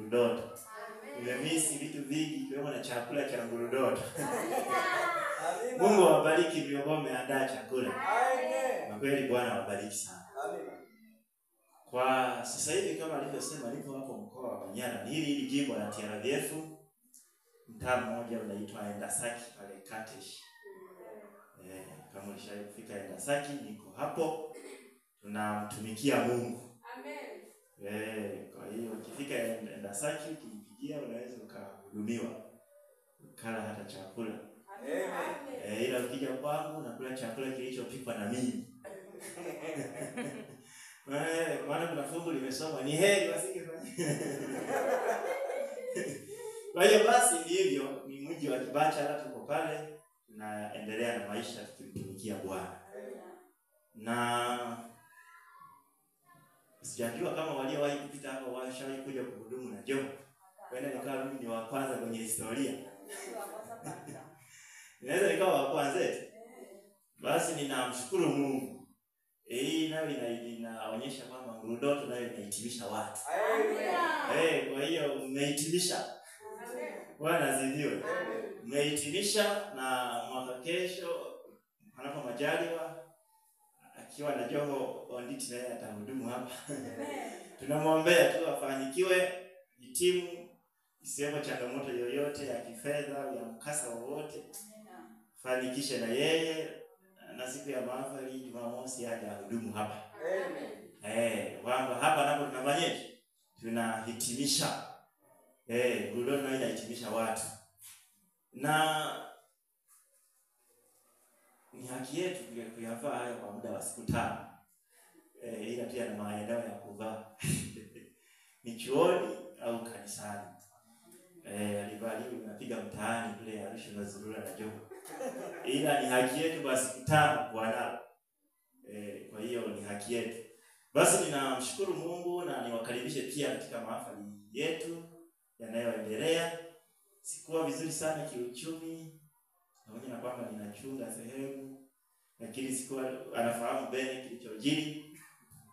Ngurudoto. Nimemisi vitu vingi ikiwemo na chakula cha Ngurudoto. Mungu awabariki viongozi wameandaa chakula. Na kweli Bwana awabariki sana. Kwa sasa hivi kama alivyosema nipo hapo mkoa wa Manyara, ni hili jimbo la TRVF, mtaa mmoja unaitwa Endasaki pale Katesh. Kama ulishawahi kufika Endasaki, niko hapo. Tunamtumikia Mungu. Amen. Kwa hiyo ukifika Endasaki ukipigia unaweza ukahudumiwa. Ukala hata chakula. Amen. Ila ukija kwangu unakula chakula kilichopikwa na mimi. Maana kuna fungu limesoma ni heri wasingefanya. Kwa hiyo basi ndivyo ni mji wa Kibacha, hata tuko pale tunaendelea na maisha tukimtumikia Bwana. Na sijajua kama waliowahi kupita hapo washawahi kuja kuhudumu na Jomo. Kwenda nikawa mimi ni wa kwanza kwenye historia. Ninaweza nikawa wa kwanza eti. Basi ninamshukuru Mungu. Hii nayo inaonyesha kwamba Ngurudoto nayo inahitimisha watu. Kwa hiyo mmehitimisha. Bwana asifiwe. Mmehitimisha na mwaka kesho panapo majaliwa akiwa na Joho Onditi naye atahudumu hapa. Tunamwombea tu afanikiwe, hitimu, isiwepo changamoto yoyote ya kifedha au ya mkasa wowote. Fanikishe na yeye. Na siku ya mahafali Jumamosi aje ahudumu hapa. Kwamba hapa napo tunafanyaje? Tunahitimisha. Ngurudoto nayo inahitimisha watu. Na ni haki yetu kuyavaa haya kwa muda wa siku 5. Ila pia na maeneo ya kuvaa. Ni chuoni au kanisani. Alivaliwa unapiga mtaani kule Arusha na Zurura na Joho. Ila ni haki yetu basi siku 5 kuwa nao. Kwa hiyo ni haki yetu. Basi ninamshukuru Mungu na niwakaribishe pia katika mahafali yetu yanayoendelea. Sikuwa vizuri sana kiuchumi. Pamoja na kwamba ninachunga sehemu, lakini sikuwa anafahamu bene kilichojiri.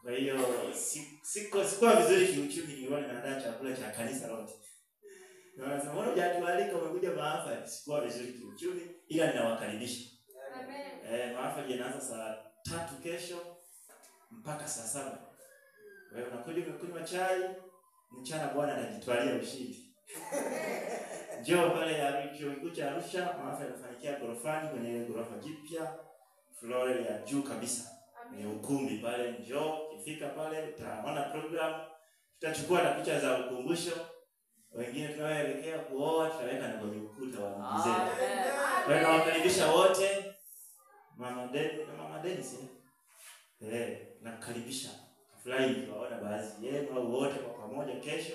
Kwa hiyo sikuwa vizuri kiuchumi, nione naandaa chakula cha kanisa lote. Na wanasema mbona hujatualika umekuja mahafali? Sikuwa vizuri kiuchumi, ila ninawakaribisha. Amen. Mahafali yanaanza saa 3 kesho mpaka saa 7. Kwa hiyo unakuja umekunywa chai, mchana Bwana anajitwalia ushindi. Njoo pale ya Arusha, mahafali yanafanyikia gorofani kwenye gorofa jipya, floor ya juu kabisa. Ni ukumbi pale, njoo, ukifika pale utaona program, tutachukua na picha za ukumbusho. Wengine tunaoelekea kuoa tutaweka na kwenye ukuta wa mzee. Kwa hiyo nawakaribisha wote. Mama Dennis. Nakukaribisha. Furahi kuwaona baadhi yenu au wote kwa pamoja kesho.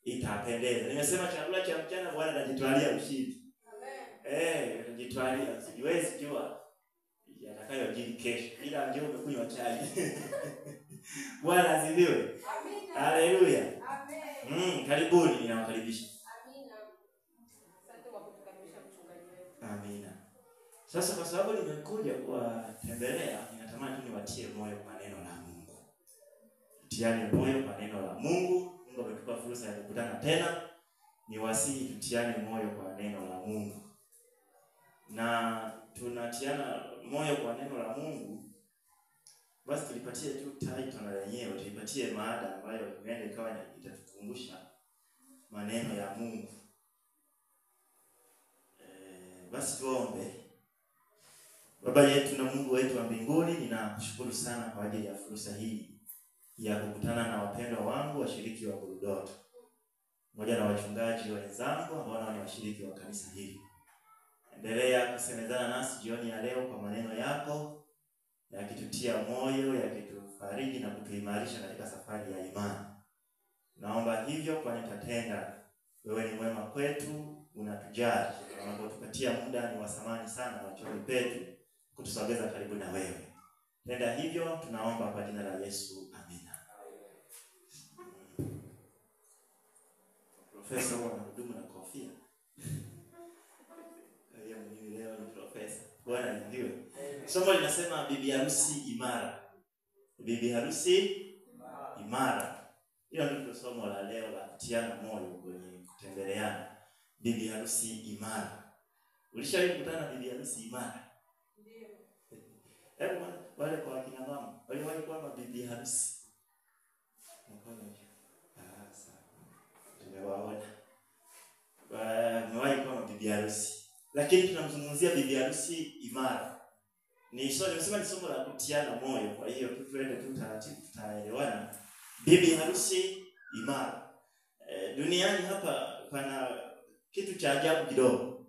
Itapendeza. Nimesema chakula cha mchana Bwana anajitwalia ushindi. Amen. Anajitwalia. Siwezi jua yatakayojiri kesho. Ila njoo umekunywa chai. Bwana asifiwe. Amina. Haleluya. Amen. Karibuni, ninawakaribisha. Amina. Asante kwa kutukaribisha mchungaji wetu. Amina. Sasa kwa sababu nimekuja kuwatembelea, ninatamani tu niwatie moyo kwa neno la Mungu. Tutiane moyo kwa neno la Mungu. Mungu ametupa fursa ya kukutana tena. Niwasihi tutiane moyo kwa neno la Mungu. Na tunatiana moyo kwa neno la Mungu. Basi tulipatie tu title na lenyewe, tulipatie maada ambayo huenda ikawa itatukumbusha maneno ya Mungu. Basi tuombe. Baba yetu na Mungu wetu wa mbinguni, ninakushukuru sana kwa ajili ya fursa hii ya kukutana na wapendwa wangu washiriki wa Ngurudoto. Pamoja na wachungaji wenzangu ambao ni washiriki wa kanisa hili. Endelea kusemezana nasi jioni ya leo kwa maneno yako, yakitutia moyo, yakitufariji na kutuimarisha katika safari ya imani. Naomba hivyo kwani nitatenda. Wewe ni mwema kwetu, unatujali. Unapotupatia muda ni wa thamani sana machoni petu kutusogeza karibu na wewe. Tenda hivyo tunaomba kwa jina la Yesu. Amina. Profesa anahudumu na kofia. Mimi leo ni profesa. Bwana ndiwe. Somo linasema bibi harusi imara. Bibi harusi imara. Hilo ndilo somo la leo la kutiana moyo kwenye kutembeleana. Bibi harusi imara. Ulishawahi kukutana na bibi harusi imara? Ndio. Hebu wale kwa akina mama, waliwahi kuwa bibi harusi? Mkono juu. Sawa. Tumewaona. Wamewahi kuwa bibi harusi. Lakini tunamzungumzia bibi harusi imara. Nimesema ni somo la kutiana moyo, kwa hiyo tuende tu taratibu tutaelewana. Bibi harusi imara. Duniani hapa pana kitu cha ajabu kidogo.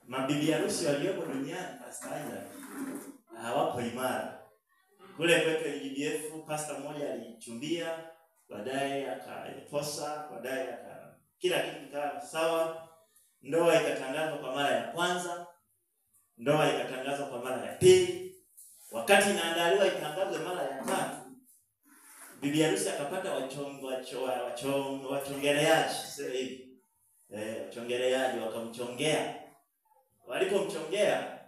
Mabibi harusi waliopo duniani pastor hawapo imara. Kule kwetu GBF pastor mmoja alichumbia, baadaye akaposa, baadaye kila kitu kikawa sawa. Ndoa ikatangazwa kwa mara ya kwanza, ndoa ikatangazwa kwa mara ya pili. Wakati inaandaliwa itangazwe mara ya tatu, bibi harusi akapata wachongeleaji, sasa hivi. Wachongeleaji wakamchongea. Walipomchongea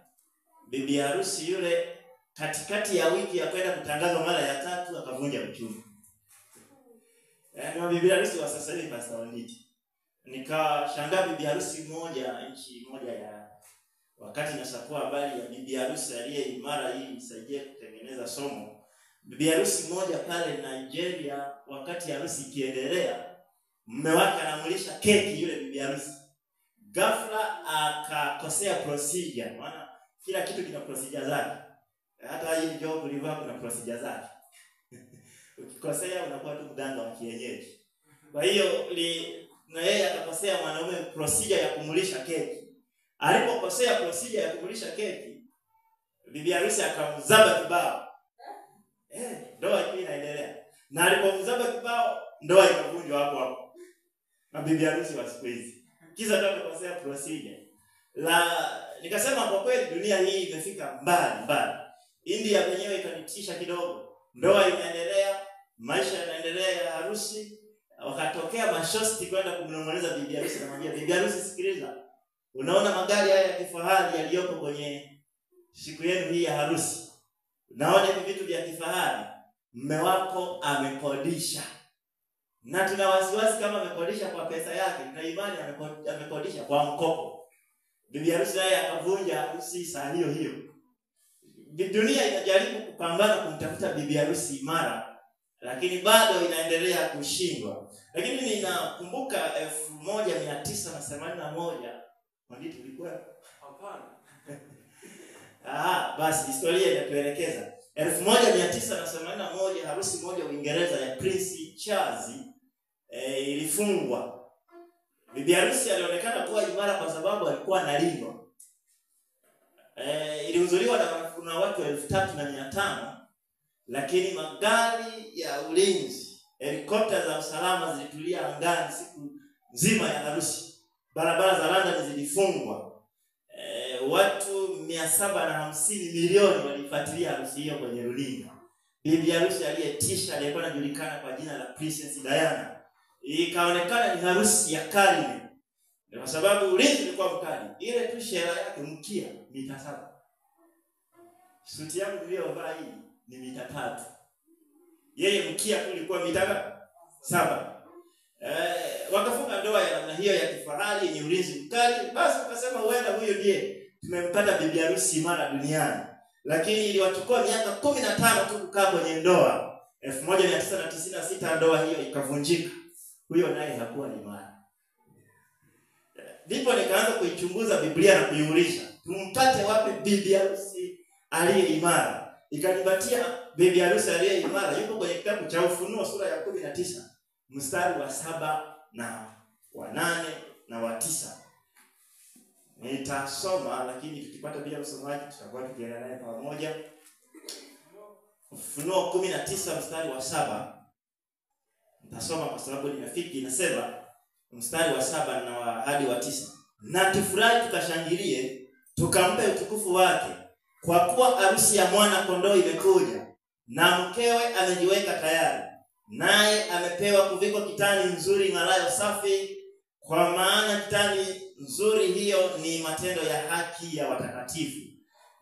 bibi harusi yule, katikati ya wiki ya kwenda kutangazwa mara ya tatu akavunja uchumba. Ni bibi harusi wa sasa hivi Pastor Onditi. Nikashangaa bibi harusi mmoja, nchi moja ya wakati nasakua habari ya bibi harusi aliye imara, hii msaidie kutengeneza somo. Bibi harusi mmoja pale Nigeria, wakati harusi ikiendelea, mume wake anamulisha keki yule bibi harusi. Ghafla akakosea procedure, maana kila kitu kina procedure zake. Hata hii job ulivaa kuna procedure zake. Ukikosea unakuwa tu mganga wa kienyeji. Kwa hiyo na yeye akakosea mwanaume procedure ya kumulisha keki. Alipokosea procedure ya kumulisha keki, bibi harusi akamzaba kibao. Ndoa hii inaendelea. Na alipomzaba kibao, ndoa ikavunjwa hapo hapo. Na bibi harusi wa siku hizi. Kisa tu akakosea procedure. Nikasema kwa kweli dunia hii imefika mbali. India wenyewe ikanitisha kidogo. Ndoa inaendelea, maisha yanaendelea ya harusi. Wakatokea mashosti kwenda kumnong'oneza bibi harusi, anamwambia bibi harusi, sikiliza. Unaona magari haya ya kifahari yaliyopo kwenye siku yenu hii ya harusi? Unaona hivi vitu vya kifahari? Mume wako amekodisha. Na tuna wasiwasi kama amekodisha kwa pesa yake, tuna imani amekodisha kwa mkopo. Bibi harusi naye akavunja harusi saa hiyo. Dunia inajaribu kupambana kumtafuta bibi harusi imara, lakini bado inaendelea kushindwa. Lakini ninakumbuka 1981 mwandi tulikuwa hapana. Basi historia inatuelekeza 1981 harusi moja Uingereza ya Prince Charles ilifungwa. Bibi harusi alionekana kuwa imara kwa sababu alikuwa analindwa. Ilihudhuriwa na watu 3,500, lakini magari ya ulinzi, helikopta za usalama zilitulia angani siku nzima ya harusi. Barabara za London zilifungwa. Watu 750 milioni walifuatilia harusi hiyo kwenye runinga. Bibi harusi aliyetisha aliyekuwa anajulikana kwa jina la Princess Diana. Ikaonekana ni harusi ya karne. Kwa sababu ulinzi ulikuwa mkali. Ile tu shera yake mkia mita 7. Suti yangu niliyovaa hii ni mita 3. Yeye mkia tu ulikuwa mita 7. Wakafunga ndoa ya namna hiyo ya kifahari yenye ulinzi mkali. Basi wakasema huenda huyo ndiye tumempata bibi harusi imara duniani. Lakini iliwachukua miaka 15 tu kukaa kwenye ndoa. 1996 ndoa hiyo ikavunjika. Huyo naye hakuwa imara. Ndipo nikaanza kuichunguza Biblia na kuiuliza, tumpate wapi bibi harusi aliye imara? Ikanipatia bibi harusi aliye imara yuko kwenye kitabu cha Ufunuo sura ya 19 mstari wa 7 na wa 8 na wa 9. Nitasoma, lakini tukipata bila msomaji tutakuwa tukienda naye pamoja. Ufunuo 19 mstari wa 7. Nitasoma kwa sababu nimefiki. Inasema mstari wa 7 na hadi wa 9. Na tufurahi tukashangilie, tukampe utukufu wake, kwa kuwa harusi ya mwana kondoo imekuja, na mkewe amejiweka tayari. Naye amepewa kuvikwa kitani nzuri ng'arayo safi, kwa maana kitani nzuri hiyo ni matendo ya haki ya watakatifu.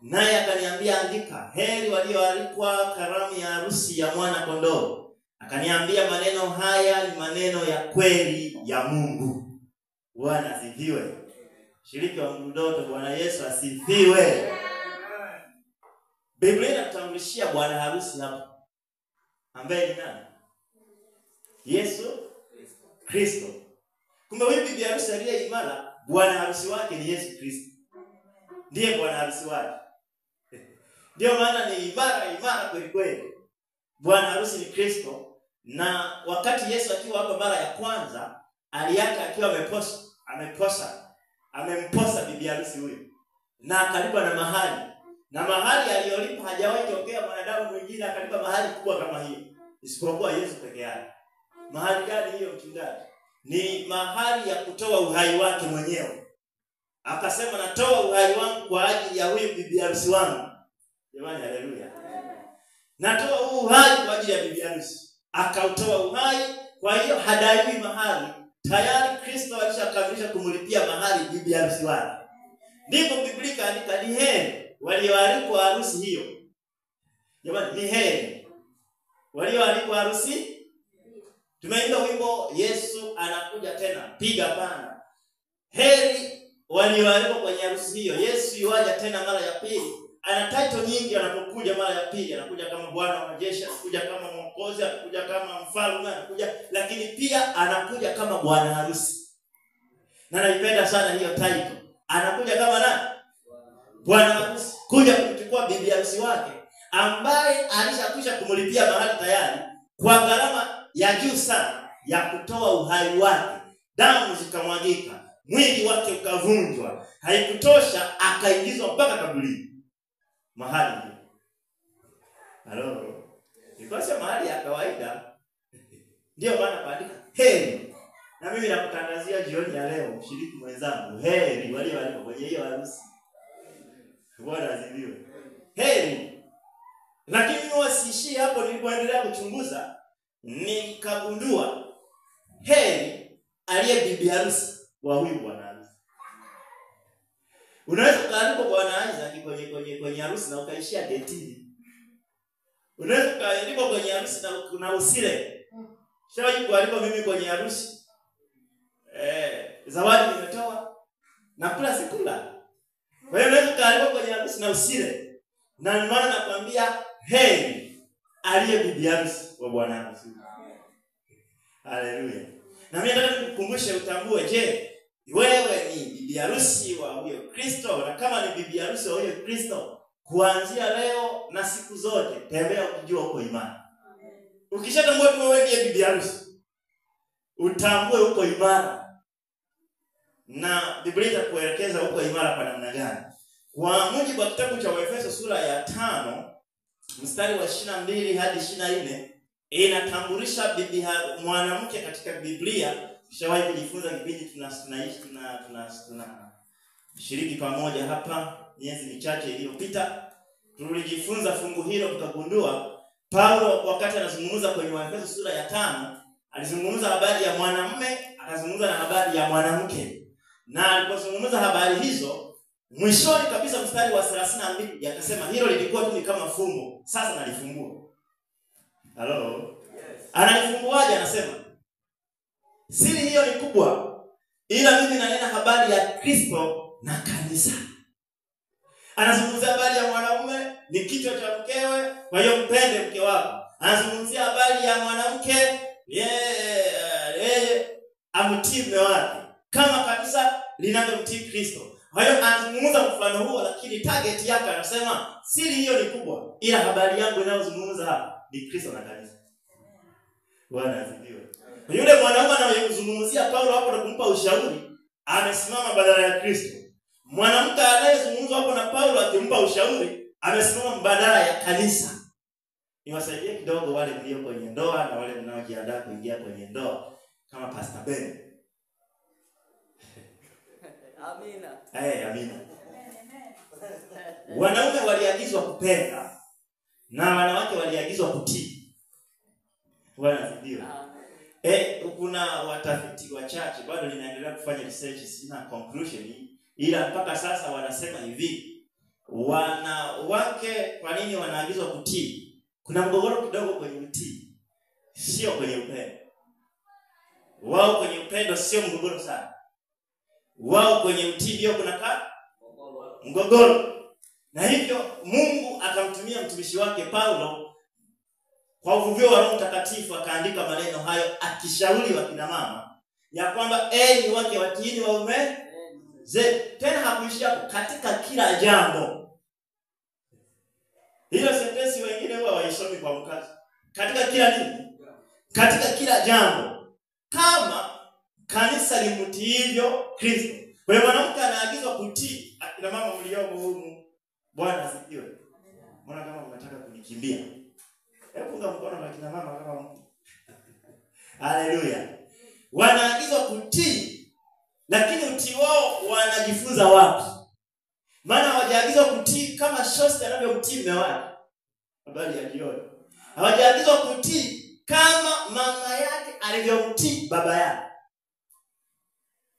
Naye akaniambia, andika, heri walioalikwa karamu ya harusi ya mwana kondoo. Akaniambia maneno haya ni maneno ya kweli ya Mungu. Bwana asifiwe. Shiriki wa mdoto, Bwana Yesu asifiwe. Biblia inatambulishia bwana harusi hapa, ambaye ni nani? Yesu Kristo. Kumbe huyu bibi harusi aliye imara, bwana harusi wake ni Yesu Kristo. Ndiye bwana harusi wake. Ndio maana ni imara kweli kweli. Bwana harusi ni Kristo. Na wakati Yesu akiwa hapa mara ya kwanza, aliacha akiwa amemposa bibi harusi huyo. Na akalipa na mahali. Na mahali aliyolipa hajawahi tokea mwanadamu mwingine akalipa mahali kubwa kama hiyo, isipokuwa Yesu peke yake. Mahali gani hiyo mchungaji? Ni mahali ya kutoa uhai wake mwenyewe. Akasema natoa uhai wangu kwa ajili ya huyu bibi harusi wangu. Jamani, haleluya. Natoa uhai kwa ajili ya bibi harusi. Akautoa uhai, kwa hiyo hadaiwi mahali. Tayari Kristo alishakamilisha kumlipia mahali bibi harusi wake. Ndipo Biblia inaandika ni heri walioalikwa harusi hiyo. Jamani, ni heri walioalikwa harusi. Tumeimba wimbo Yesu anakuja tena, piga pana. Heri walioalikwa kwenye harusi hiyo. Yesu yuaja tena mara ya pili. Ana title nyingi anapokuja mara ya pili. Anakuja kama Bwana wa majeshi, anakuja kama Mwokozi, anakuja kama mfalme, anakuja, lakini pia anakuja kama bwana harusi. Na naipenda sana hiyo title. Anakuja kama nani? Bwana harusi. Kuja kuchukua bibi harusi wake ambaye alishakwisha kumlipia mahali tayari kwa gharama ya juu sana ya kutoa uhai wake. Damu zikamwagika, mwili wake ukavunjwa. Haikutosha, akaingizwa mpaka kaburini. Mahali hiyo. Halo. Nikosha mahali ya kawaida. Ndio maana kaandika heri. Na mimi nakutangazia jioni ya leo, mshiriki mwenzangu, heri walioalikwa kwenye hiyo harusi. Bwana asifiwe. Heri. Lakini wasiishie hapo, nilipoendelea kuchunguza nikagundua heri aliye bibi harusi wa huyu bwana harusi. Unaweza kualikwa bwana Isaac kwenye harusi na ukaishia getini. Unaweza kualikwa kwenye harusi na usile. Shawahi kualikwa mimi kwenye harusi. Zawadi nimetoa na kula sikula. Kwa hiyo unaweza kualikwa kwenye harusi na usile. Na maana nakwambia heri aliye bibi harusi wa bwana harusi. Haleluya. Na mimi nataka nikukumbushe utambue, je, wewe ni bibi harusi wa huyo Kristo? Na kama ni bibi harusi wa huyo Kristo, kuanzia leo na siku zote tembea ukijua uko imara. Ukishatambua tu wewe ndiye bibi harusi, utambue uko imara. Na Biblia itakuelekeza uko imara kwa namna gani. Kwa mujibu wa kitabu cha Waefeso sura ya 5 mstari wa 22 hadi 24 inatambulisha bibi mwanamke katika Biblia. Shawahi kujifunza kipindi tunashiriki pamoja hapa miezi michache iliyopita. Tulijifunza fungu hilo, tukagundua Paulo wakati anazungumza kwenye Waefeso sura ya 5 alizungumza habari ya mwanamume, akazungumza na habari ya mwanamke. Na alipozungumza habari hizo, mwishoni kabisa mstari wa 32 akasema hilo lilikuwa tu ni kama fumbo, sasa nalifumbua. Hello? Yes. Analifunguaje? Anasema siri hiyo ni kubwa, ila mimi nanena habari ya Kristo na kanisa. Anazungumzia habari ya mwanamume ni kichwa cha mkewe, kwa hiyo mpende mke wako. Anazungumzia habari ya mwanamke, yeye amtii mume wake kama kanisa linavyomtii Kristo. Kwa hiyo anazungumza mfano huo, lakini target yake anasema siri hiyo ni kubwa, ila habari yangu inayozungumza hapa ni Kristo na kanisa. Bwana asifiwe. Yule mwanaume anayezungumzia Paulo hapo na kumpa ushauri, amesimama badala ya Kristo. Mwanamke anayezungumzwa hapo na Paulo akimpa ushauri, amesimama badala ya kanisa. Niwasaidie kidogo wale mlio kwenye ndoa na wale mnaojiandaa kuingia kwenye ndoa kama Pastor Ben. Amina. Amina. Wanaume waliagizwa kupenda na wanawake waliagizwa kutii. Bwana asifiwe. Kuna watafiti wachache, bado ninaendelea kufanya research, sina conclusion, ila mpaka sasa wanasema hivi, wanawake kwa nini wanaagizwa kutii? Kuna mgogoro kidogo kwenye utii. sio kwenye upendo. Wao kwenye upendo sio mgogoro sana. Wao kwenye utii ndio kuna mgogoro. Na hivyo Mungu akamtumia mtumishi wake Paulo kwa uvuvio wa Roho Mtakatifu akaandika maneno hayo akishauri wakina mama ya kwamba enyi wake watiini waume zetu. Tena hakuishia hapo, katika kila jambo. Hiyo sentensi wengine huwa waisomi kwa mkazo. Katika kila nini? Katika kila jambo. Kama kanisa limtiivyo Kristo. Kwa hiyo mwanamke anaagizwa kutii. Akina mama mliomo humu, Bwana asifiwe. Mbona kama mnataka kunikimbia? Hebu punga mkono kwa kina mama kama mko. Haleluya. Wanaagizwa kutii, lakini utii wao wanajifunza wapi? Maana hawajaagizwa kutii kama shosti anavyomtii mume wake. Habari ya jioni. Hawajaagizwa kutii kama mama yake alivyomtii baba yake.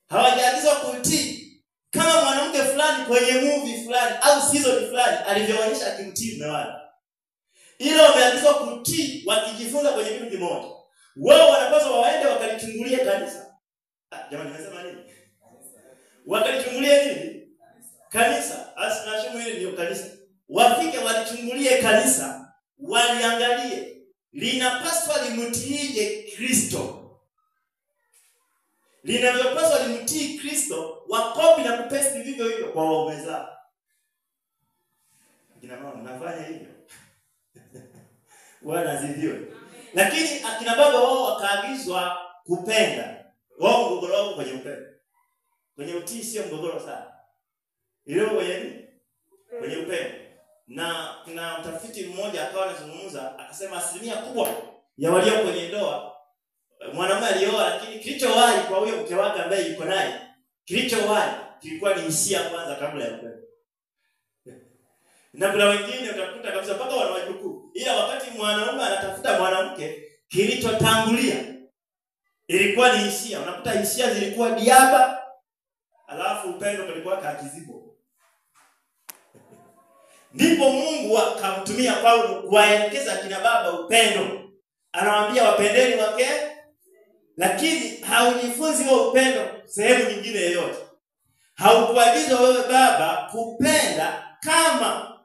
Hawajaagizwa kutii kama mwanamke fulani kwenye movie fulani au season fulani alivyoonyesha akimtii mume wake. Ile wameagizwa kutii wakijifunza kwenye kitu kimoja. Wao wanapaswa waende wakalichungulie kanisa. Jamani nimesema nini? Wakalichungulie nini? Kanisa. Asinashumu hili ndio kanisa. Wafike walichungulie kanisa, waliangalie linapaswa limtiije Kristo. Linavyopaswa limtii Kristo, wakopi na kupesti vivyo hivyo kwa waume zao. Akina mama mnafanya hivyo. Bwana asifiwe. Lakini akina baba wao wakaagizwa kupenda. Wao mgogoro wao kwenye upendo. Kwenye utii sio mgogoro sana. Ile kwenye nini? Kwenye upendo. Na kuna mtafiti mmoja akawa anazungumza akasema asilimia kubwa ya walio kwenye ndoa, mwanamume alioa lakini kilichowahi kwa huyo mke wake ambaye yuko naye, kilichowahi kilikuwa ni hisia kwanza kabla ya upendo. Na kuna wengine utakuta kabisa mpaka wanawajukuu, ila wakati mwanamume anatafuta mwanamke, kilichotangulia ilikuwa ni hisia. Unakuta hisia zilikuwa diaba, alafu upendo ulikuwa kakizibo. Ndipo Mungu akamtumia Paulo kuwaelekeza kina baba upendo. Anawaambia wapendeni wake, lakini haujifunzi huo upendo sehemu nyingine yoyote. Haukuagizwa wewe baba kupenda kama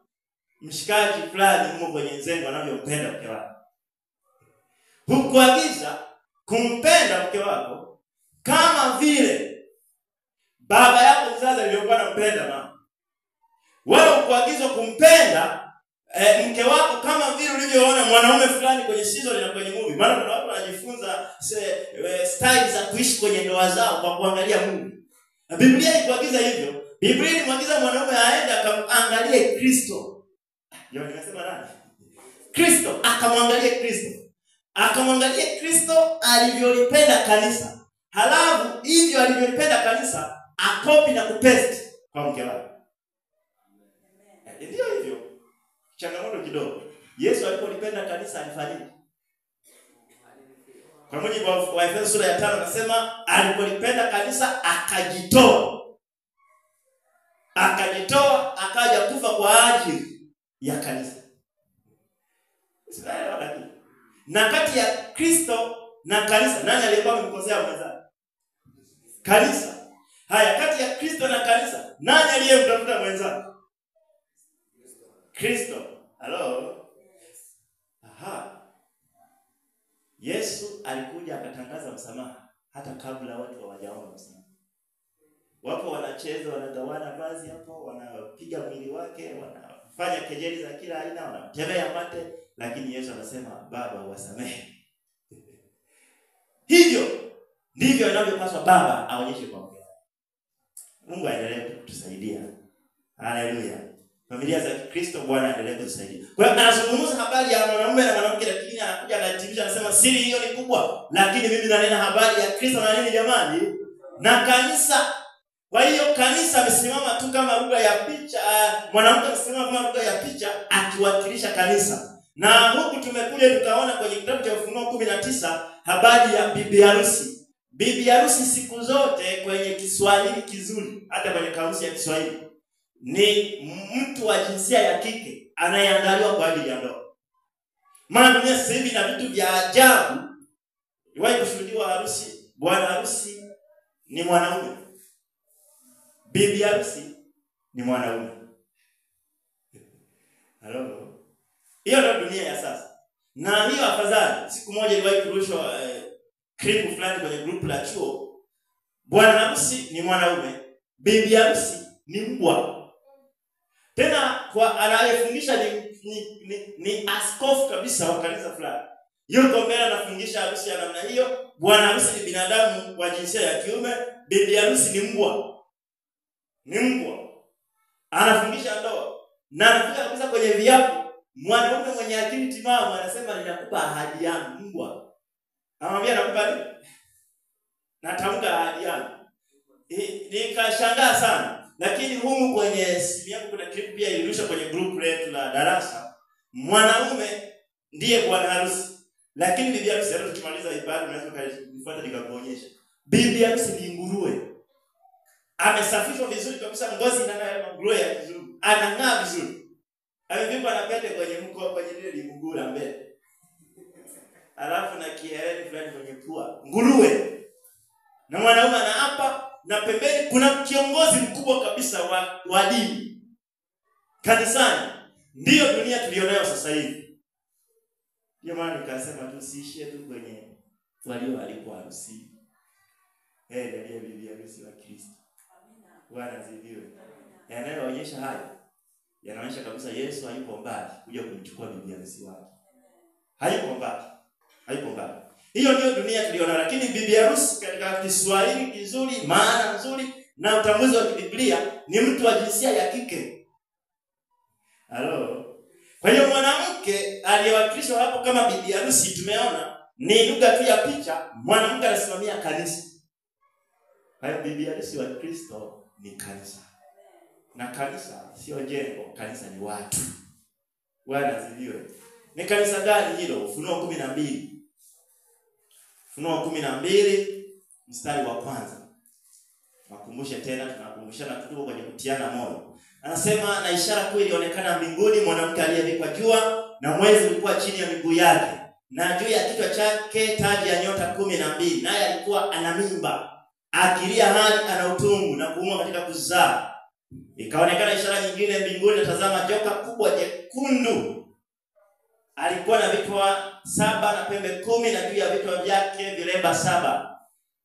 mshikaji fulani mmo kwenye nzengo anavyompenda mke wako. Hukuagiza kumpenda mke wako kama vile baba yako mzazi alivyokuwa anampenda mama. Wewe hukuagizwa kumpenda mke wako kama vile ulivyoona mwanaume fulani kwenye season na kwenye movie. Maana kuna watu wanajifunza style za kuishi kwenye ndoa zao kwa kuangalia movie. Na Biblia haikuagiza hivyo. Biblia ilimwagiza mwanaume aende akamwangalie Kristo. Ndio nimesema nani? Kristo, akamwangalie Kristo. Akamwangalie Kristo alivyolipenda kanisa. Halafu hivyo alivyolipenda kanisa akopi na kupesti kwa mke wake. Ndio hivyo. Changamoto kidogo. Yesu alipolipenda kanisa alifanya. Kwa mujibu wa Efeso sura ya 5 anasema alipolipenda kanisa akajitoa. Akajitoa akaja kufa kwa ajili ya kanisa. Sio lakini. Na kati ya Kristo na kanisa nani aliyekuwa amemkosea mwenzake? Kanisa. Haya, kati ya Kristo na kanisa nani aliyemtafuta mwenzake? Kristo. Hello. Aha. Yesu alikuja akatangaza msamaha hata kabla watu hawajaomba msamaha. Wapo wanacheza, wanagawana vazi hapo, wanapiga mwili wake, wanafanya kejeli za kila aina, wanatembea mate, lakini Yesu anasema Baba wasamehe. Hivyo ndivyo inavyopaswa baba aonyeshe kwa mke. Mungu aendelee kutusaidia. Haleluya. Familia za Kristo Bwana aendelee kutusaidia. Kwa hiyo anazungumza habari ya mwanamume na mwanamke, lakini anakuja anahitimisha anasema siri hiyo ni kubwa, lakini mimi nanena habari ya Kristo na nini jamani? Na kanisa. Kwa hiyo kanisa amesimama tu kama lugha ya picha, mwanamke amesimama kama lugha ya picha akiwakilisha kanisa. Na huku tumekuja tukaona kwenye kitabu cha Ufunuo 19 habari ya bibi harusi. Bibi harusi siku zote kwenye Kiswahili kizuri, hata kwenye kamusi ya Kiswahili, ni mtu wa jinsia ya kike anayeandaliwa kwa ajili ya ndoa. Maana dunia sasa hivi na vitu vya ajabu. Iwahi kushuhudiwa harusi, bwana harusi ni mwanaume, bibi harusi ni mwanaume. Halo. Hiyo ndio dunia ya sasa. Na hiyo afadhali. Siku moja iliwahi kurushwa clip fulani kwenye group la chuo. Bwana harusi ni mwanaume, bibi harusi ni mbwa. Tena kwa anayefundisha ni askofu kabisa wa kanisa fulani. Yuko mbele anafundisha harusi ya namna hiyo. Bwana harusi ni binadamu wa jinsia ya kiume, bibi harusi ni mbwa. Ni mbwa. Anafundisha ndoa. Na anafika kabisa kwenye viapo. Mwanaume mwenye akili timamu anasema ninakupa ahadi yangu, mbwa. Anamwambia nakupa nini? Natamka ahadi yangu. Nikashangaa sana. Lakini humu kwenye simu yangu kuna clip pia ilirusha kwenye group letu la darasa. Mwanaume ndiye bwana harusi. Lakini bibi harusi leo tukimaliza ibada unaweza kunifuata nikakuonyesha. Bibi harusi ni nguruwe. Amesafishwa vizuri kabisa, ngozi inang'aa nguruwe ya kizungu. Anang'aa vizuri. Amevimba na pete kwenye mkoa kwenye ile ligugula mbele. Alafu na kihereni fulani kwenye pua. Nguruwe. Na mwanaume anaapa na pembeni kuna kiongozi mkubwa kabisa wa dini kanisani. Ndiyo dunia tulionayo sasa hivi. Ndio maana nikasema tusiishie tu kwenye walioalikwa harusi. Ndio bibi harusi wa Kristo. Bwana asifiwe. Yanayoonyesha haya yanaonyesha kabisa Yesu hayupo mbali kuja kumchukua bibi harusi wake. Hayupo mbali. Hayupo mbali. Hiyo ndio dunia tuliona, lakini bibi harusi katika Kiswahili kizuri, maana nzuri na utambuzi wa Biblia ni mtu wa jinsia ya kike. Halo. Kwa hiyo mwanamke aliyewakilishwa hapo kama bibi harusi tumeona ni lugha tu ya picha, mwanamke anasimamia kanisa. Kwa hiyo bibi harusi wa Kristo ni kanisa. Na kanisa sio jengo, kanisa ni watu. Bwana asifiwe. Ni kanisa gani hilo? Ufunuo 12. Ufunuo 12 mstari wa kwanza. Nakumbushe tena, tunakumbushana tuko kwenye kutiana moyo. Anasema na ishara kuu ilionekana mbinguni, mwanamke aliyevikwa jua na mwezi ulikuwa chini ya miguu yake. Na juu ya kichwa chake taji ya nyota 12, naye alikuwa ana mimba. Akilia hali ana utungu na kuumwa katika kuzaa. Ikaonekana ishara nyingine mbinguni, na tazama joka kubwa jekundu. Alikuwa na vichwa 7 na pembe 10, na juu ya vichwa vyake vilemba 7.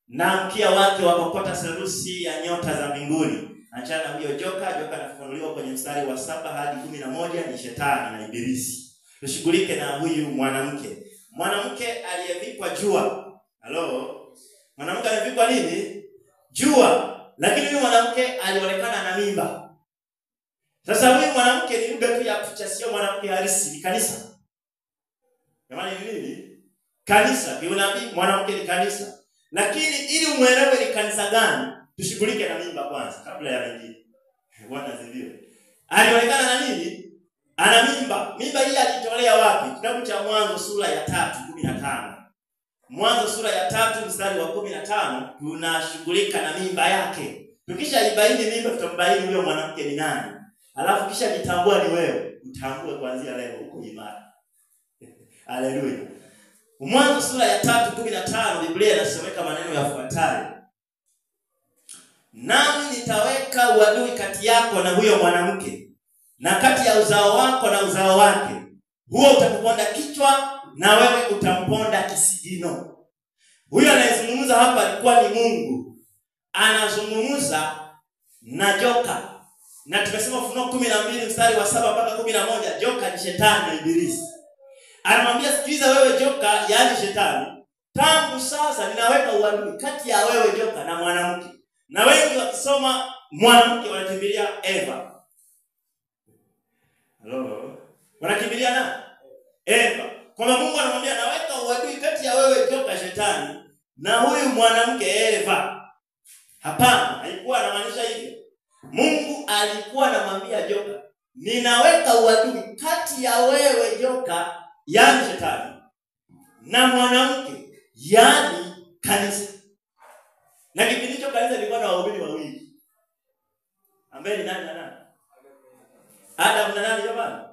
Na mkia wake wakokota serusi ya nyota za mbinguni. Achana huyo joka anafunuliwa kwenye mstari wa 7 hadi 11 ni shetani na ibilisi. Tushughulike na huyu mwanamke. Mwanamke aliyevikwa jua. Halo. Mwanamke aliyevikwa nini? Jua. Lakini huyu mwanamke alionekana na mimba. Sasa huyu mwanamke ni lugha tu ya picha, sio mwanamke halisi, ni kanisa. Jamani ni nini? Kanisa. Kiunabii mwanamke ni kanisa. Lakini ili umuelewe ni kanisa gani, tushughulike na mimba kwanza kabla ya mengine. Bwana asifiwe. Alionekana na nini? Ana mimba. Mimba hii alitolea wapi? Kitabu cha Mwanzo sura ya 3:15. Mwanzo sura ya 3 mstari wa 15 tunashughulika na mimba yake. Tukisha ibaini mimba tutambaini huyo mwanamke ni nani. Alafu kisha jitambua ni wewe. Mtambue kuanzia leo uko imara. Haleluya. Mwanzo sura ya 3:15 Biblia inasomeka maneno yafuatayo. Nami nitaweka uadui kati yako na huyo mwanamke, na kati ya uzao wako na uzao wake. Huo utakuponda kichwa na wewe utamponda kisigino. Huyo anayezungumza hapa alikuwa ni Mungu. Anazungumza na joka. Na tumesema Ufunuo 12 mstari wa 7 mpaka 11 joka ni shetani na ibilisi. Anamwambia sikiliza wewe joka, yaani shetani, tangu sasa ninaweka uadui kati ya wewe joka na mwanamke. Na wengi wakisoma mwanamke wanakimbilia Eva. Halo. Wanakimbilia na Eva. Kwa Mungu anamwambia naweka uadui kati ya wewe joka shetani na huyu mwanamke Eva. Hapana, haikuwa anamaanisha hivyo. Mungu alikuwa anamwambia joka, ninaweka uadui kati ya wewe joka, yaani shetani, na mwanamke, yaani kanisa. Na kipindi hicho kanisa lilikuwa na wahubiri wawili. Ambaye ni nani na nani? Adam na nani jamani?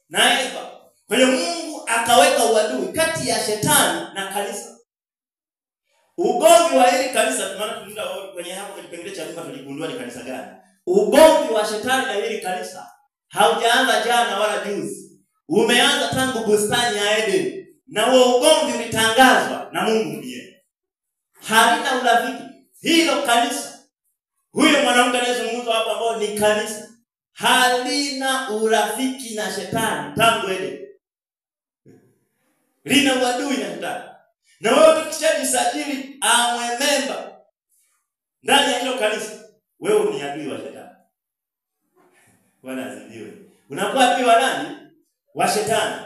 Na Eva. Kwa hiyo Mungu Mungu akaweka uadui kati ya shetani na kanisa. Ugomvi wa hili kanisa, maana tunaenda kwenye hapo kwenye kipengele cha nyuma tuligundua ni kanisa gani. Ugomvi wa shetani na hili kanisa haujaanza jana wala juzi. Umeanza tangu bustani ya Eden. Na huo ugomvi ulitangazwa na Mungu mwenyewe. Halina urafiki. Hilo kanisa, huyo mwanamke anayezungumzwa hapa ambao ni kanisa, halina urafiki na shetani tangu Eden. Lina uadui na shetani. Na wewe tukishajisajili amwe member ndani ya hilo kanisa, wewe ni adui wa shetani. Bwana asifiwe. Unakuwa adui wa nani? Wa shetani.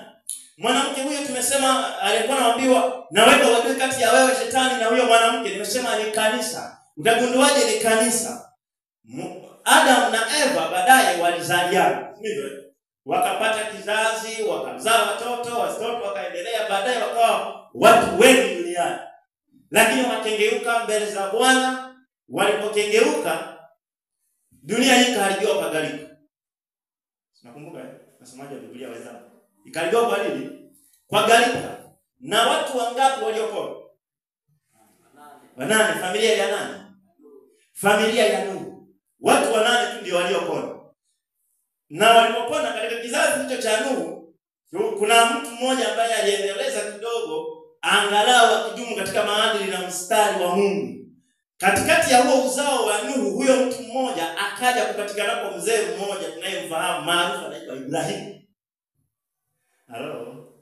Mwanamke huyo tumesema alikuwa anaambiwa naweka uadui kati ya wewe shetani na huyo mwanamke. Nimesema ni kanisa. Utagunduaje ni kanisa? Adam na Eva baadaye walizaliana. Ndivyo. Wakapata kizazi, wakazaa watoto wakaendelea, baadaye wakawa watu wengi duniani. Lakini wakengeuka mbele za Bwana. Walipokengeuka, dunia hii ikaharibiwa kwa gharika. Nakumbuka masomaji ya Biblia wenzangu. Ikaharibiwa kwa nini? Kwa gharika. Na watu wangapi waliopona? 8. Familia ya nani? Familia ya Nuhu. Watu 8 tu ndio waliopona. Na walipopona katika kizazi hicho cha Nuhu, kuna mtu mmoja ambaye aliendeleza kidogo angalau akidumu katika maadili na mstari wa Mungu. Katikati ya huo uzao wa Nuhu, huyo mtu mmoja akaja kupatikana kwa mzee mmoja tunayemfahamu maarufu anaitwa Ibrahimu. Halo.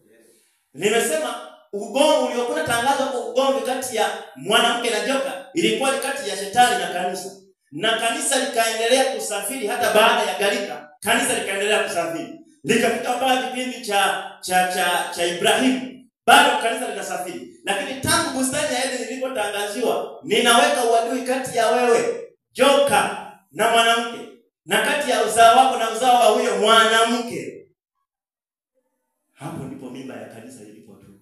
Nimesema ugomvi uliokuwa tangazwa kwa ugomvi kati ya mwanamke na joka ilikuwa ni kati ya shetani na kanisa. Na kanisa likaendelea kusafiri hata baada ya gharika. Kanisa likaendelea kusafiri. Likafika mpaka kipindi cha Ibrahimu. Bado kanisa linasafiri. Lakini tangu bustani ya Eden ilipotangaziwa, ninaweka uadui kati ya wewe joka na mwanamke, na kati ya uzao wako na uzao wa huyo mwanamke. Hapo ndipo mimba ya kanisa ilipo tu.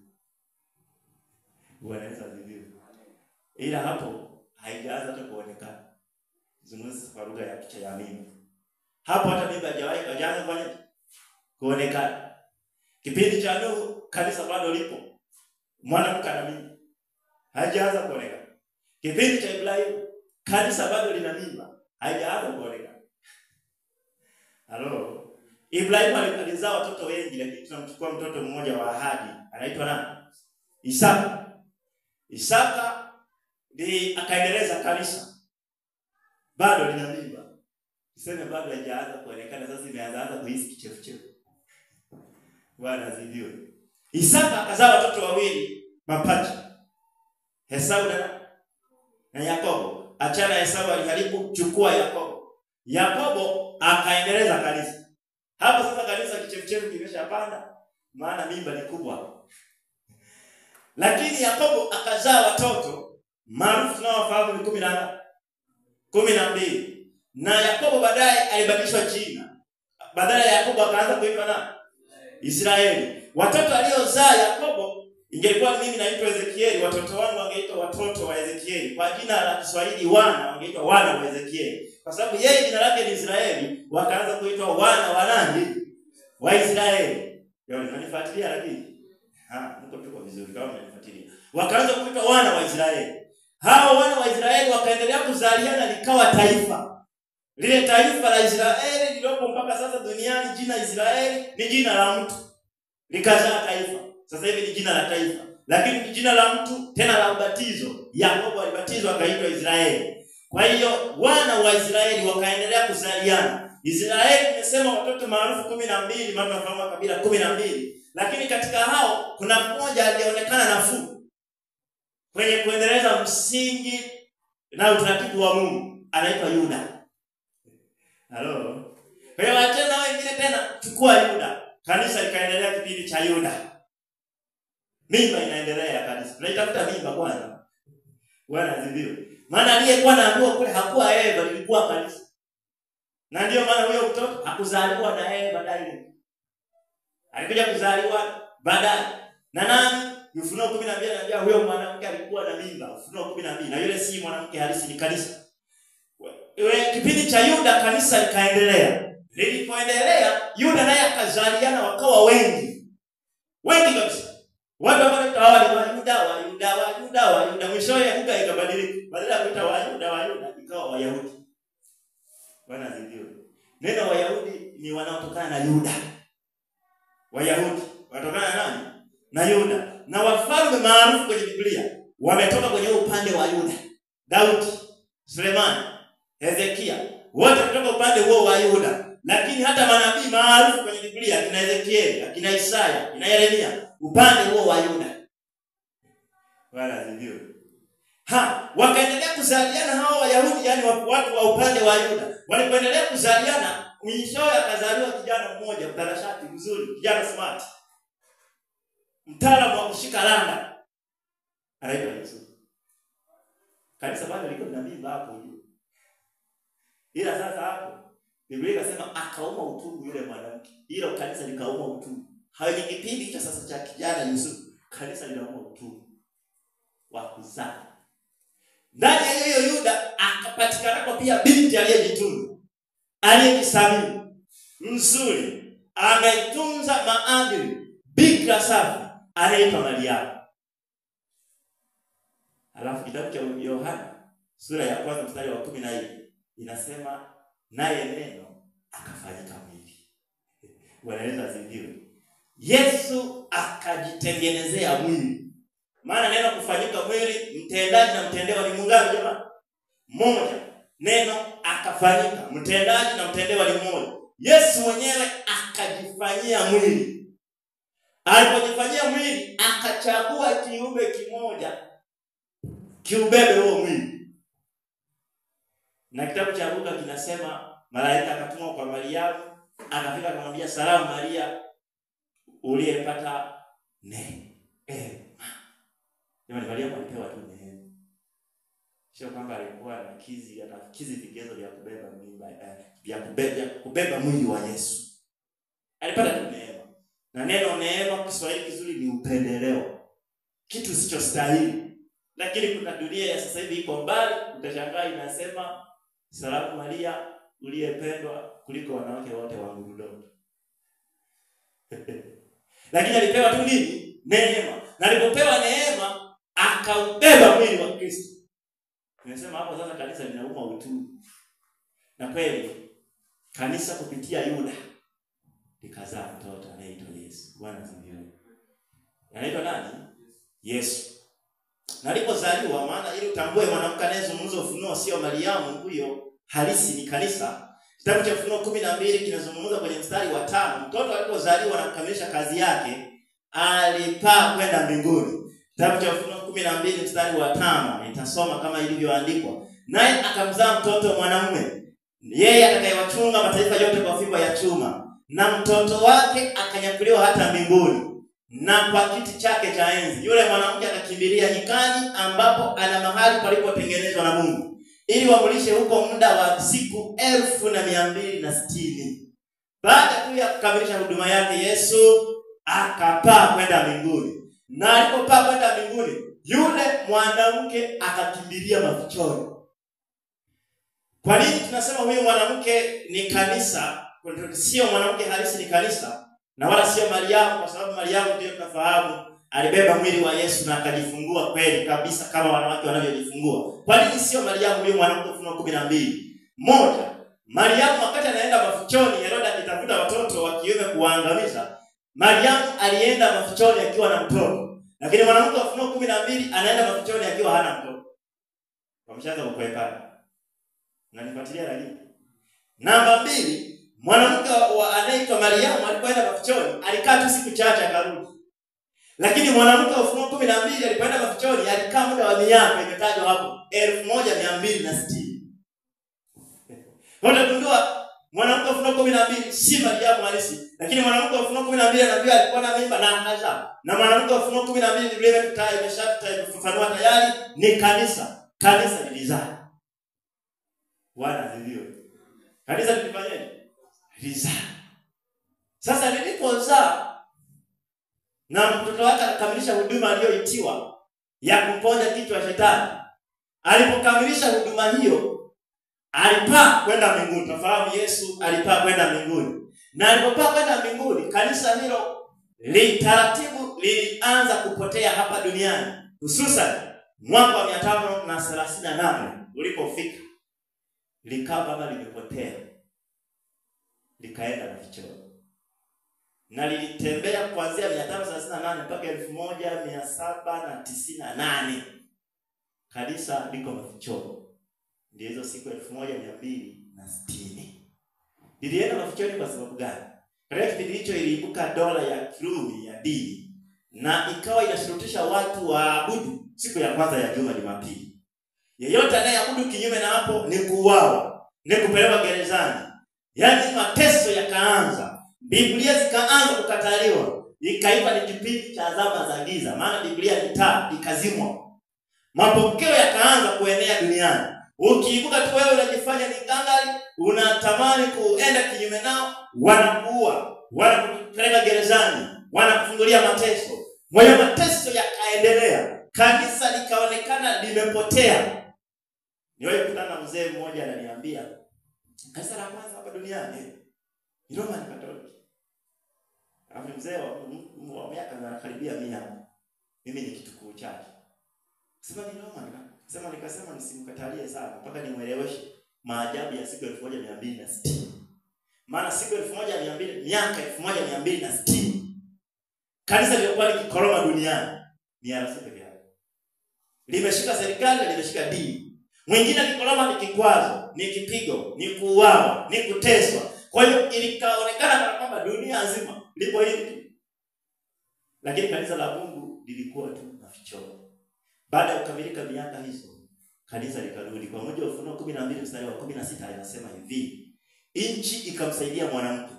Wanaweza vivyo. Ila hapo haijaanza hata kuonekana. Zungumza kwa lugha ya picha ya mimba. Hapo hata mimba haijaanza kuonekana. Kipindi cha Nuhu kanisa bado lipo. Mwanamke ana mimba. Haijaanza kuonekana. Kipindi cha Ibrahimu kanisa bado lina mimba. Haijaanza kuonekana. Halo. Ibrahimu alizaa watoto wengi, lakini tunamchukua mtoto mmoja wa ahadi. Anaitwa nani? Isaka. Isaka ndiye akaendeleza kanisa. Bado lina mimba. Tuseme bado haijaanza kuonekana, sasa imeanza kuhisi kichefuchefu. Bwana asifiwe. Isaka akazaa watoto wawili mapacha. Esau na Yakobo. Achana Esau aliharibu, chukua Yakobo. Yakobo akaendeleza kanisa. Hapo sasa kanisa kichefuchefu kimeshapanda, maana mimba ni kubwa. Lakini Yakobo akazaa watoto maarufu tunaowafahamu ni 12. Na Yakobo baadaye alibadilishwa jina. Badala ya Yakobo akaanza kuitwa nani? Israeli. Watoto aliozaa Yakobo, ingelikuwa mimi naitwa Ezekieli, watoto wangu wangeitwa watoto wa Ezekieli. Kwa jina la Kiswahili wana wangeitwa wana wa Ezekieli. Kwa sababu yeye jina lake ni Israeli, wakaanza kuitwa wana wa nani? Wa Israeli. Leo unanifuatilia lakini? Tuko vizuri kama unanifuatilia. Wakaanza kuitwa wana wa Israeli. Hao wana wa Israeli wakaendelea kuzaliana likawa taifa. Lile taifa la Israeli lilopo mpaka sasa duniani, jina Israeli ni jina la mtu. Likazaa taifa. Sasa hivi ni jina la taifa. Lakini ni jina la mtu tena la ubatizo. Yakobo alibatizwa akaitwa Israeli. Kwa hiyo wana wa Israeli wakaendelea kuzaliana. Israeli nimesema watoto maarufu 12, maana tunafahamu kabila 12. Lakini katika hao kuna mmoja alionekana nafuu kwenye kuendeleza msingi na utaratibu wa Mungu, anaitwa Yuda. Halo. Kwa hiyo wachana wengine tena chukua Yuda. Kanisa likaendelea kipindi cha Yuda. Mimba inaendelea kanisa. Tunaitafuta mimba kwanza. Bwana asifiwe. Maana aliyekuwa anaambiwa kule hakuwa Eva, ilikuwa kanisa. Na ndio maana huyo mtoto hakuzaliwa na Eva direct. Alikuja kuzaliwa baadaye. Na nani? Ufunuo 12 anambia huyo mwanamke alikuwa na mimba. Ufunuo 12. Na yule si mwanamke halisi, ni kanisa. Kipindi cha Yuda kanisa likaendelea. Lilipoendelea, Yuda naye akazaliana wakawa wengi. Wengi kabisa. Watu wanaita Wayuda, mwishowe lugha ikabadilika. Badala ya kuita Wayuda ikawa Wayahudi. Bwana asifiwe. Neno Wayahudi ni wanaotokana na Yuda. Wayahudi wanatokana na nani? Na Yuda. Na wafalme maarufu kwenye Biblia wametoka kwenye upande wa Yuda. Daudi, Sulemani, Hezekia, wote kutoka upande huo wa Yuda. Lakini hata manabii maarufu kwenye Biblia, kina Ezekiel, kina Isaya, kina Yeremia, upande huo wa Yuda. Bwana asifiwe. Wakaendelea kuzaliana hao Wayahudi, yani watu wa upande wa Yuda. Walipoendelea kuzaliana, mwishowe akazaliwa kijana mmoja mtanashati mzuri, kijana smart. Mtaalamu wa kushika landa. Anaitwa Yesu. Kanisa bado liko na mimba hapo hiyo. Ila sasa hapo Biblia inasema akauma utungu yule mwanamke. Hilo kanisa likauma utungu. Hayo ni kipindi hicho sasa cha kijana Yusuf. Kanisa linauma utungu wa kuzaa. Ndani ya hiyo Yuda akapatikana kwa pia binti aliyejitunza, aliyejisamii, mzuri, ametunza maadili, bikira safi, anaitwa Maria. Alafu kitabu cha Yohana sura ya 1 mstari wa 14 inasema naye neno akafanyika mwili. Bwana asifiwe. Yesu akajitengenezea mwili. Maana neno kufanyika mwili, mtendaji na mtendewa ni Mungu jamani. Mmoja. Neno akafanyika, mtendaji na mtendewa ni mmoja. Yesu mwenyewe akajifanyia mwili. Alipojifanyia mwili akachagua kiumbe kimoja kiubebe huo mwili. Na kitabu cha Luka kinasema malaika akatumwa kwa Mariamu, akafika akamwambia salamu Maria, uliyepata neema. Jamani, Mariamu alipewa tu neema. Sio kwamba alikuwa anakizi vigezo vya kubeba mimba, kubeba mwili wa Yesu. Alipata tu neema. Na neno neema kwa Kiswahili kizuri ni upendeleo. Kitu kisichostahili. Lakini kuna dunia ya sasa hivi iko mbali, utashangaa inasema salamu Maria, uliyependwa kuliko wanawake wote wa mbinguni. Lakini alipewa tu nini? Neema. Na alipopewa neema akaubeba mwili wa Kristo. Nimesema hapo sasa kanisa linauma utungu. Na kweli kanisa kupitia Yuda likazaa mtoto anaitwa Yesu. Bwana asifiwe. Anaitwa nani? Yesu. Na alipozaliwa, maana ili utambue mwanamke anayezungumza Ufunuo sio Mariamu, huyo halisi ni kanisa. Kitabu cha Ufunuo 12 kinazungumza kwenye mstari wa 5, mtoto alipozaliwa na kukamilisha kazi yake alipaa kwenda mbinguni. Kitabu cha Ufunuo 12 mstari wa 5 nitasoma kama ilivyoandikwa. Naye akamzaa mtoto mwanamume, yeye atakayewachunga mataifa yote kwa fimbo ya chuma, na mtoto wake akanyakuliwa hata mbinguni na kwa kiti chake cha enzi. Yule mwanamke akakimbilia nyikani ambapo ana mahali palipotengenezwa na Mungu, ili wamulishe huko muda wa siku 1260. Baada tu ya kukamilisha huduma yake, Yesu akapaa kwenda mbinguni. Na alipopaa kwenda mbinguni, yule mwanamke akakimbilia mafichoni. Kwa nini tunasema huyu mwanamke ni kanisa? Sio mwanamke halisi ni kanisa, na wala sio Mariamu, kwa sababu Mariamu ndio tunafahamu alibeba mwili wa Yesu na akajifungua kweli kabisa kama wanawake wanavyojifungua. Kwa nini sio Mariamu huyu mwanamke? Ufunuo 12. Moja, Mariamu wakati anaenda mafichoni, Herode akitafuta watoto wa kiume kuwaangamiza, Mariamu alienda mafichoni akiwa na mtoto. Lakini mwanamke wa Ufunuo 12 anaenda mafichoni akiwa hana mtoto. Wameshaanza kukuepana. Unanifuatilia lakini? Namba 2, mwanamke anaitwa Mariamu alipoenda mafichoni alikaa tu siku chache akarudi. Lakini mwanamke wa Ufunuo 12 alipoenda mafichoni alikaa muda wa miaka imetajwa hapo 1260. Unagundua mwanamke wa Ufunuo 12 si Mariamu halisi, lakini mwanamke wa Ufunuo 12 anaambiwa alikuwa na mimba na akazaa. Na mwanamke wa Ufunuo 12 Biblia imeshafafanua tayari ni kanisa. Kanisa lilizaa. Bwana asifiwe. Kanisa lilifanyaje? Lilizaa. Sasa lilipozaa na mtoto wake akakamilisha huduma aliyoitiwa ya kuponya kichwa cha shetani, alipokamilisha huduma hiyo alipaa kwenda mbinguni. Tunafahamu Yesu alipaa kwenda mbinguni. Na alipopaa kwenda mbinguni, kanisa hilo taratibu lilianza kupotea hapa duniani, hususan mwaka wa 538 ulipofika likawa kama limepotea, likaenda mafichoni, na lilitembea kuanzia 538 mpaka 1798 kanisa liko mafichoni. Ndio hizo siku 1260 lilienda mafichoni. Kwa sababu gani? Katika kipindi hicho iliibuka dola ya Kirumi ya dini, na ikawa inashurutisha watu waabudu siku ya kwanza ya juma, Jumapili. Yeyote anayeabudu kinyume na hapo ni kuuawa, ni kupelekwa gerezani. Yaani mateso yakaanza, Biblia zikaanza kukataliwa, ikaitwa ni kipindi cha zama za giza, maana Biblia ni taa ikazimwa. Mapokeo yakaanza kuenea duniani. Ukiibuka tu wewe unajifanya ni gangali, unatamani kuenda kinyume nao, wanakuua, wanakupeleka gerezani, wanakufungulia mateso. Moyo mateso yakaendelea, kanisa likaonekana limepotea. Niwahi kukutana na mzee mmoja ananiambia, kanisa la kwanza hapa duniani ni Roman Catholic. Hapo mzee wa miaka anakaribia 100. Mimi ni kitukuu chake. Sema ni Roman. Nikasema nisimkatalie sana mpaka nimueleweshe maajabu ya siku 1260. Maana siku 1200, miaka 1260 kanisa lilikuwa likikoroma duniani ni arasi pekee yake. Limeshika serikali, limeshika dini. Mwingine likoroma ni kikwazo, ni kipigo, ni kuuawa, ni kuteswa. Kwa hiyo ilikaonekana kana kwamba dunia nzima lipo hivi. Lakini kanisa la Mungu lilikuwa tu mafichoni. Baada ya kukamilika miaka hizo, kanisa likarudi. Kwa mujibu wa Ufunuo 12 mstari wa 16 inasema hivi: nchi ikamsaidia mwanamke,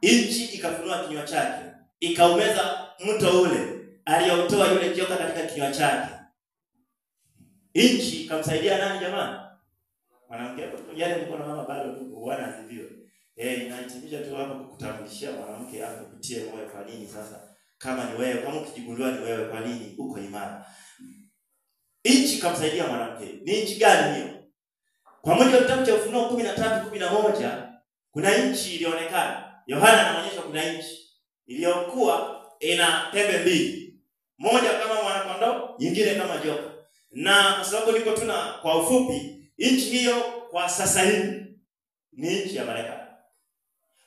nchi ikafunua kinywa chake, ikaumeza mto ule aliyoutoa yule joka katika kinywa chake. Nchi ikamsaidia nani jamani? Mwanamke. Yale nilikuwa na mama bado tu bwana asifiwe. Inahitimisha tu hapo kukutambulishia mwanamke hapo kutie moyo. Kwa nini sasa? Kama ni wewe, kama ukijigundua ni wewe, kwa nini uko imara? Nchi ikamsaidia mwanamke. Ni nchi gani hiyo? Kwa mujibu wa kitabu cha Ufunuo 13:11 kuna nchi ilionekana. Yohana anaonyesha kuna nchi iliyokuwa ina pembe mbili, moja kama mwanakondoo, nyingine kama joka. Na kwa sababu niko tuna kwa ufupi, nchi hiyo kwa sasa hivi ni nchi ya Marekani.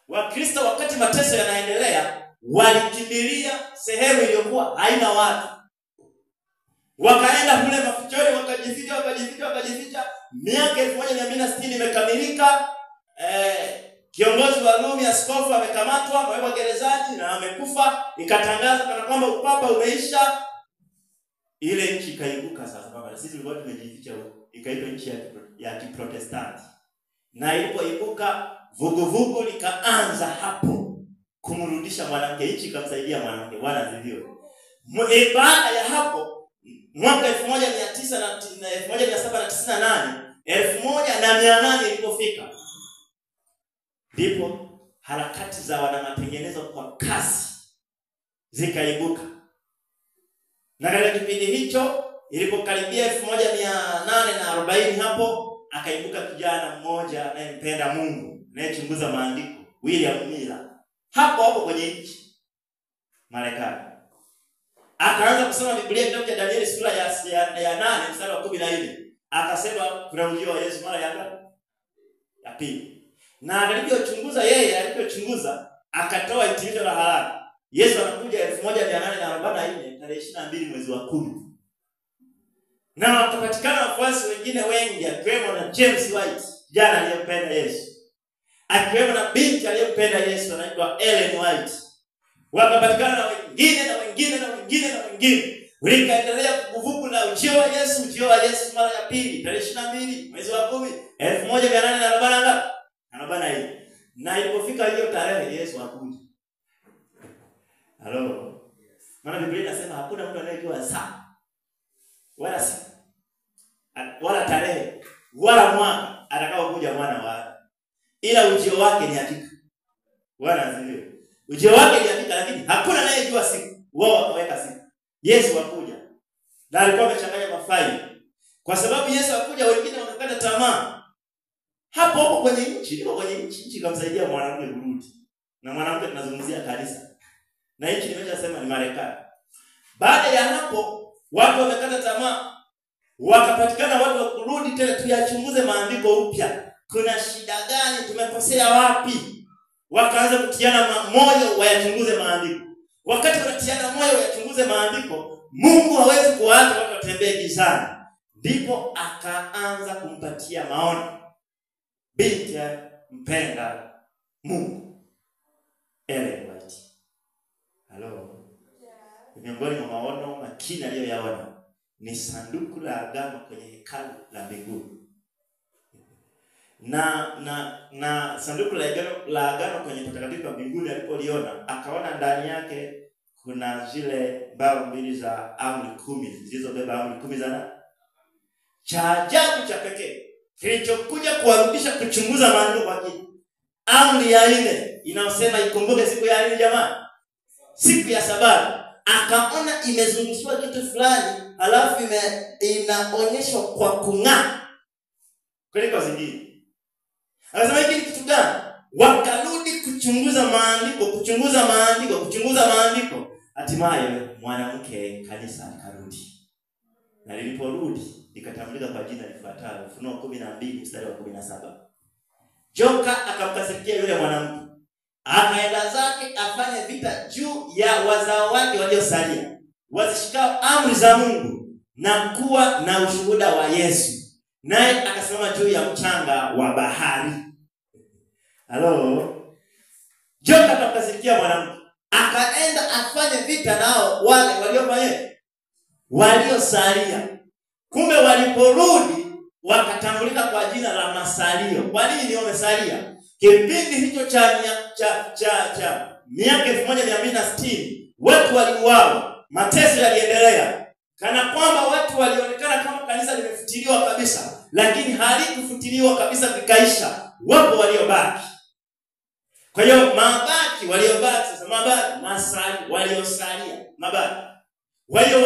Wakristo wakati mateso yanaendelea walikimbilia sehemu iliyokuwa haina watu. Wakaenda kule mafichoni, wakajificha. Miaka 1260 imekamilika. Kiongozi wa Rumi, askofu, amekamatwa, amewekwa gerezani na amekufa. Ikatangaza kana kwamba upapa umeisha. Ile nchi ikaibuka sasa baba. Sisi tulikuwa tumejificha huko. Ikaitwa nchi ya Kiprotestanti. Na ilipoibuka vuguvugu likaanza hapo kumrudisha mwanamke. Nchi ikamsaidia mwanamke. Bwana asifiwe. Baada ya hapo mwaka 1798 1800 ilipofika, ndipo harakati za wana matengenezo kwa kasi zikaibuka. Na katika kipindi hicho ilipokaribia 1840 hapo akaibuka kijana mmoja anayempenda Mungu, anayechunguza maandiko, William Miller. Hapo kwenye nchi Marekani akaanza kusoma Biblia, kitabu cha Danieli sura ya 8 mstari wa 14. Akasema kuna ujio wa Yesu mara ya pili. Na alipochunguza akatoa hitimisho la haraka. Yesu anakuja 1844 tarehe 22 mwezi wa 10. Na wakapatikana wafuasi wengine wengi, akiwemo na James White, jana aliyempenda Yesu. Akiwemo na binti aliyempenda Yesu anaitwa Ellen White. Wakapatikana na wengine. Ulikaendelea kuvuku na ujio wa Yesu mara ya pili tarehe 22 mwezi wa 10 1840. Na ilipofika hiyo tarehe Yesu hakuja. Halo. Maana Biblia inasema hakuna mtu anayejua saa wala siku wala tarehe wala mwaka atakao kuja mwana wa, ila ujio wake ni hakika. Bwana asifiwe. Ujio wake ni hakika, lakini hakuna anayejua siku. Wao wakaweka siku. Yesu hakuja. Na alikuwa amechanganya mafaili. Kwa sababu Yesu hakuja, wengine wakakata tamaa. Hapo kwenye nchi, nchi ikamsaidia mwanamke kurudi. Na mwanamke tunazungumzia kanisa. Na hichi nimeshasema ni Marekani. Baada ya hapo watu wamekata tamaa. Wakapatikana watu wa kurudi tena tuyachunguze maandiko upya. Kuna shida gani? Tumekosea wapi? Wakaanza kutiana moyo wayachunguze maandiko. Wakati wanatiana moyo wayachunguze maandiko, Mungu hawezi kuacha watu watembee gizani. Ndipo akaanza kumpatia maono binti mpenda Mungu, Ellen White. Hello. Miongoni mwa maono makini aliyoyaona ni sanduku la agano kwenye hekalu la mbinguni. Na sanduku la agano kwenye patakatifu wa mbinguni alipoliona, akaona ndani yake kuna zile mbao mbili za amri 10 zilizobeba amri 10 za cha ajabu cha pekee kilichokuja kuwarudisha kuchunguza maandiko kwa kina. Amri ya 4 inayosema ikumbuke siku ya nini jamani? Siku ya Sabato. Akaona imezungushiwa kitu fulani, halafu inaonyeshwa kwa kung'aa kuliko zingine. Anasema hiki ni kitu gani? Wakarudi kuchunguza maandiko. Hatimaye mwanamke kanisa akarudi. Na liliporudi likatambulika kwa jina lifuatalo, Ufunuo 12 mstari wa 17. Joka akamkasirikia yule mwanamke, akaenda zake afanye vita juu ya wazao wake waliosalia, wazishikao amri za Mungu na kuwa na ushuhuda wa Yesu. Naye akasimama juu ya mchanga wa bahari. Halo. Joka akamkasirikia mwanamke, akaenda afanye vita nao wale waliosalia. Kumbe waliporudi wakatambulika kwa jina la masalio. Kwa nini wamesalia? Kipindi hicho cha miaka 1260 watu waliuawa, mateso yaliendelea. Kana kwamba watu walionekana kama kanisa limefutiliwa kabisa, lakini halikufutiliwa kabisa vikaisha. Wapo waliobaki. Kwa hiyo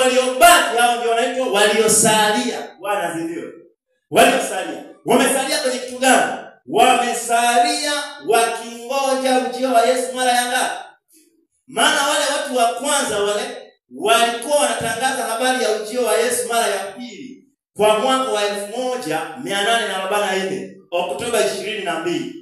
waliobaki hao ndio wanaitwa waliosalia. Bwana asifiwe. Waliosalia. Wamesalia kwenye kitu gani? Wamesalia wakingoja ujio wa Yesu mara ya ngapi? Maana wale watu wa kwanza walikuwa wanatangaza habari ya ujio wa Yesu mara ya pili kwa mwaka wa 1844, Oktoba 22.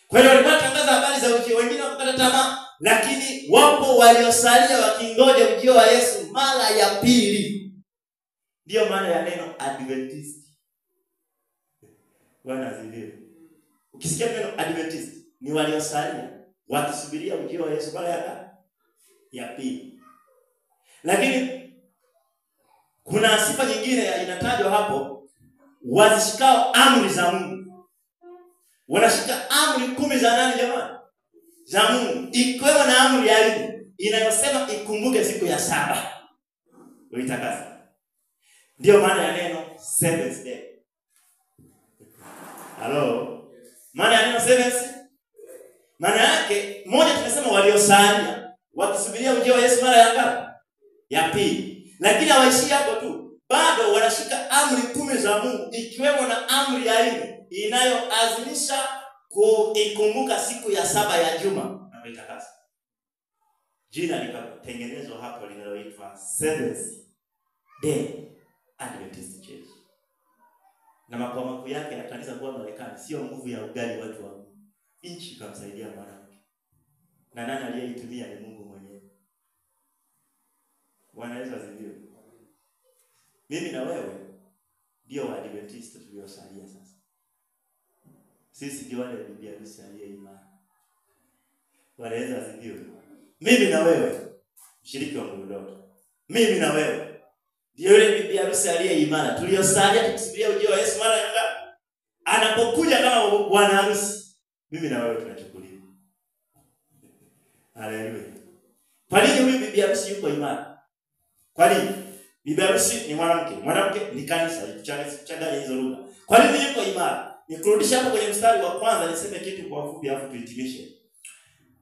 Kwa hiyo walikuwa wanatangaza habari za ujio, wengine wakakata tamaa, lakini wapo waliosalia wakingoja ujio wa Yesu mara ya pili. Ndio maana ya neno Adventist. Bwana asifiwe. Ukisikia neno Adventist ni waliosalia wakisubiria ujio wa Yesu mara ya pili. Lakini kuna sifa nyingine inatajwa hapo, wazishikao amri za Mungu. Wanashika amri 10 za nani jamani? Za Mungu. Ikiwemo na amri ya 4 inayosema ikumbuke siku ya saba uitakase. Ndio maana ya neno seventh day. Halo. Maana ya neno seventh? Maana yake moja tunasema waliosalia wakisubiria ujio wa Yesu mara ya ngapi? Ya pili. Lakini hawaishi hapo tu. Bado wanashika amri 10 za Mungu, ikiwemo na amri ya 4 inayoazimisha kuikumbuka siku ya saba ya juma na kuitakasa. Jina likatengenezwa hapo linaloitwa Seventh Day Adventist Church. Na makao makuu yake ya kanisa kwa Marekani, sio nguvu ya ugali watu wa nchi kumsaidia mwanamke. Na nani aliyeitumia? Ni Mungu mwenyewe. Bwana Yesu asifiwe. Mimi na wewe ndio wa Adventist tuliosalia sasa. Sisi ndio wale bibi harusi aliyeimara. Bwana Yesu asifiwe. Mimi na wewe mshiriki wa Mungu. Mimi na wewe ndio yule bibi harusi aliyeimara tuliosalia tukisubiria ujio wa Yesu mara ya ngapi? Anapokuja kama bwana harusi, mimi na wewe tunachukuliwa. Haleluya. Kwa nini huyu bibi harusi yuko imara? Kwa nini? Bibi harusi ni mwanamke. Mwanamke ni kanisa, kuchanganya hizo lugha. Kwa nini yuko imara? Nikurudisha hapo kwenye mstari wa kwanza niseme kitu kwa ufupi alafu tuhitimishe.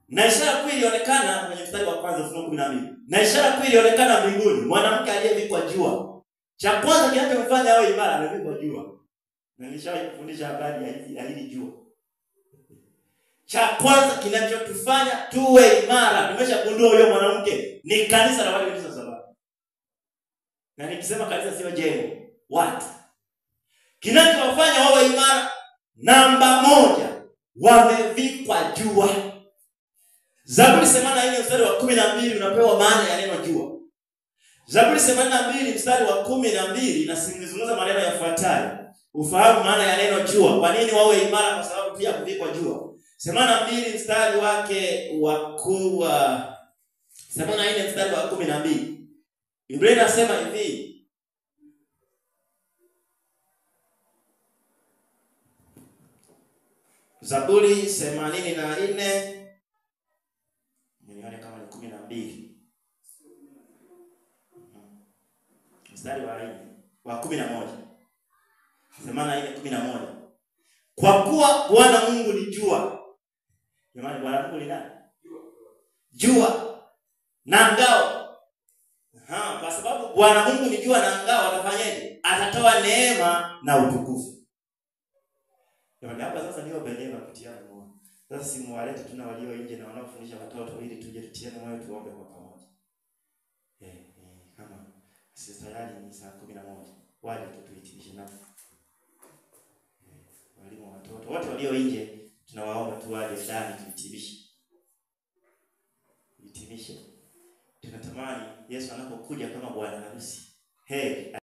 Na ishara kuu ilionekana kwenye mstari wa kwanza Ufunuo 12. Na ishara kuu ilionekana mbinguni, mwanamke aliyevikwa jua. Cha kwanza kinachomfanya awe imara amevikwa jua. Na nishawahi kufundisha habari ya hili jua. cha kwanza kinachotufanya tuwe imara, tumeshagundua huyo mwanamke ni kanisa la Waadventista wa Sabato. Na nikisema kanisa sio jengo, watu. Kinachowafanya wawe imara, namba moja, wamevikwa jua. Zaburi 84 mstari wa 12 unapewa maana ya neno jua. Zaburi 82 mstari wa 12 inazungumza maneno yafuatayo. Ufahamu maana ya neno jua. Kwa nini wawe imara? Kwa sababu pia kuvikwa jua. 82 mstari wake wa 84 mstari wa 12. Biblia inasema hivi. Zaburi 84 nione kama ni 12. Mstari wa 11. 84:11. Kwa kuwa Bwana Mungu ni jua. Jamani, Bwana Mungu ni nani? Jua na ngao. Kwa sababu Bwana Mungu ni jua na ngao, atafanyaje? Atatoa neema na utukufu. Jamani, hapa sasa ndio bendera kutia moyo. Sasa simuwalete tuna walio nje na wanaofundisha watoto ili tuje tutie moyo tuombe kwa pamoja. Kama sisi tayari ni saa 11. Waje tutuhitimishe nao. Walimu watoto wote walio nje tunawaomba tu waje ndani tuhitimishe. Tunatamani Yesu anapokuja kama bwana harusi.